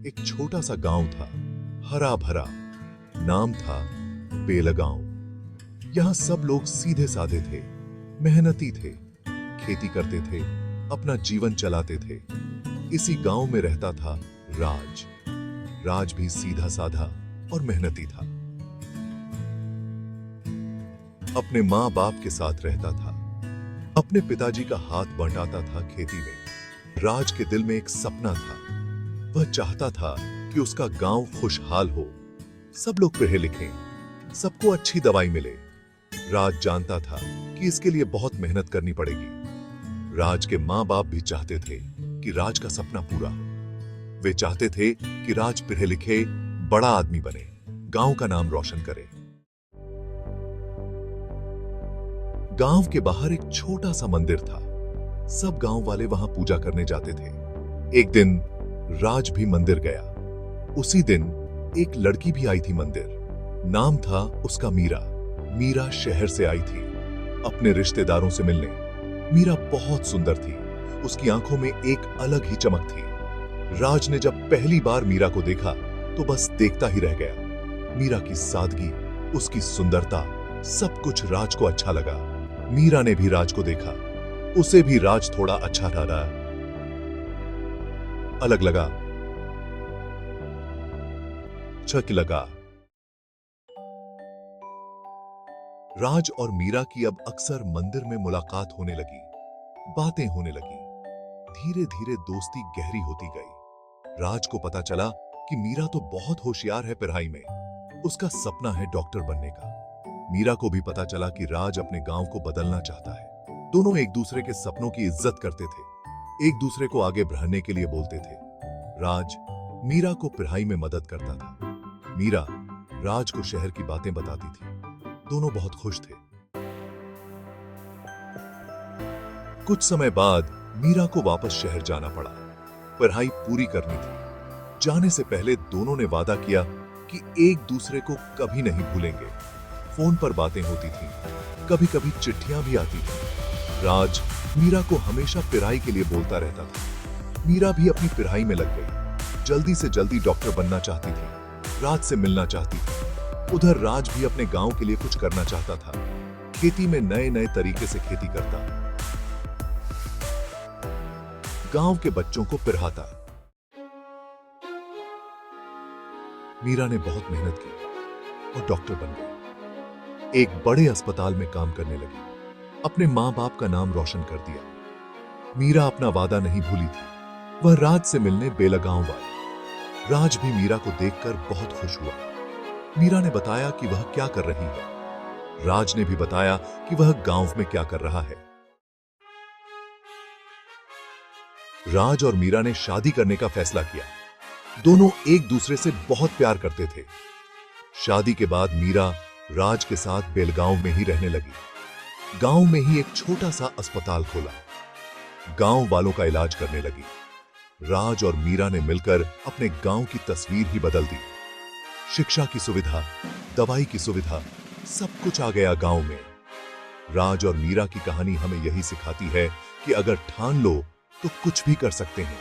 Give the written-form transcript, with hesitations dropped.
एक छोटा सा गांव था, हरा भरा। नाम था बेलगांव। यहां सब लोग सीधे साधे थे, मेहनती थे, खेती करते थे, अपना जीवन चलाते थे। इसी गांव में रहता था राज। राज भी सीधा साधा और मेहनती था। अपने मां बाप के साथ रहता था, अपने पिताजी का हाथ बंटाता था खेती में। राज के दिल में एक सपना था। वह चाहता था कि उसका गांव खुशहाल हो, सब लोग पढ़े लिखें, सबको अच्छी दवाई मिले। राज जानता था कि इसके लिए बहुत मेहनत करनी पड़ेगी। राज के मां बाप भी चाहते थे कि राज का सपना पूरा हो। वे चाहते थे कि राज पढ़े लिखे, बड़ा आदमी बने, गांव का नाम रोशन करे। गांव के बाहर एक छोटा सा मंदिर था। सब गांव वाले वहां पूजा करने जाते थे। एक दिन राज भी मंदिर गया। उसी दिन एक लड़की भी आई थी मंदिर। नाम था उसका मीरा। मीरा शहर से आई थी अपने रिश्तेदारों से मिलने। मीरा बहुत सुंदर थी, उसकी आंखों में एक अलग ही चमक थी। राज ने जब पहली बार मीरा को देखा तो बस देखता ही रह गया। मीरा की सादगी, उसकी सुंदरता, सब कुछ राज को अच्छा लगा। मीरा ने भी राज को देखा, उसे भी राज थोड़ा अच्छा ठहरा, अलग लगा, छक लगा। राज और मीरा की अब अक्सर मंदिर में मुलाकात होने लगी, बातें होने लगी। धीरे धीरे दोस्ती गहरी होती गई। राज को पता चला कि मीरा तो बहुत होशियार है पढ़ाई में, उसका सपना है डॉक्टर बनने का। मीरा को भी पता चला कि राज अपने गांव को बदलना चाहता है। दोनों एक दूसरे के सपनों की इज्जत करते थे, एक दूसरे को आगे बढ़ाने के लिए बोलते थे। राज मीरा को पढ़ाई में मदद करता था, मीरा राज को शहर की बातें बताती थी। दोनों बहुत खुश थे। कुछ समय बाद मीरा को वापस शहर जाना पड़ा। पढ़ाई पूरी करनी थी। जाने से पहले दोनों ने वादा किया कि एक दूसरे को कभी नहीं भूलेंगे। फोन पर बातें होती थी, कभी कभी चिट्ठियां भी आती थी। राज मीरा को हमेशा पढ़ाई के लिए बोलता रहता था। मीरा भी अपनी पढ़ाई में लग गई। जल्दी से जल्दी डॉक्टर बनना चाहती थी, राज से मिलना चाहती थी। उधर राज भी अपने गांव के लिए कुछ करना चाहता था। खेती में नए नए तरीके से खेती करता, गांव के बच्चों को पढ़ाता। मीरा ने बहुत मेहनत की और डॉक्टर बन गई। एक बड़े अस्पताल में काम करने लगी, अपने मां बाप का नाम रोशन कर दिया। मीरा अपना वादा नहीं भूली थी। वह राज से मिलने बेलगांव आई। राज भी मीरा को देखकर बहुत खुश हुआ। मीरा ने बताया कि वह क्या कर रही है। राज ने भी बताया कि वह गांव में क्या कर रहा है। राज और मीरा ने शादी करने का फैसला किया। दोनों एक दूसरे से बहुत प्यार करते थे। शादी के बाद मीरा राज के साथ बेलगांव में ही रहने लगी। गांव में ही एक छोटा सा अस्पताल खोला, गांव वालों का इलाज करने लगी। राज और मीरा ने मिलकर अपने गांव की तस्वीर ही बदल दी। शिक्षा की सुविधा, दवाई की सुविधा, सब कुछ आ गया गांव में। राज और मीरा की कहानी हमें यही सिखाती है कि अगर ठान लो तो कुछ भी कर सकते हैं।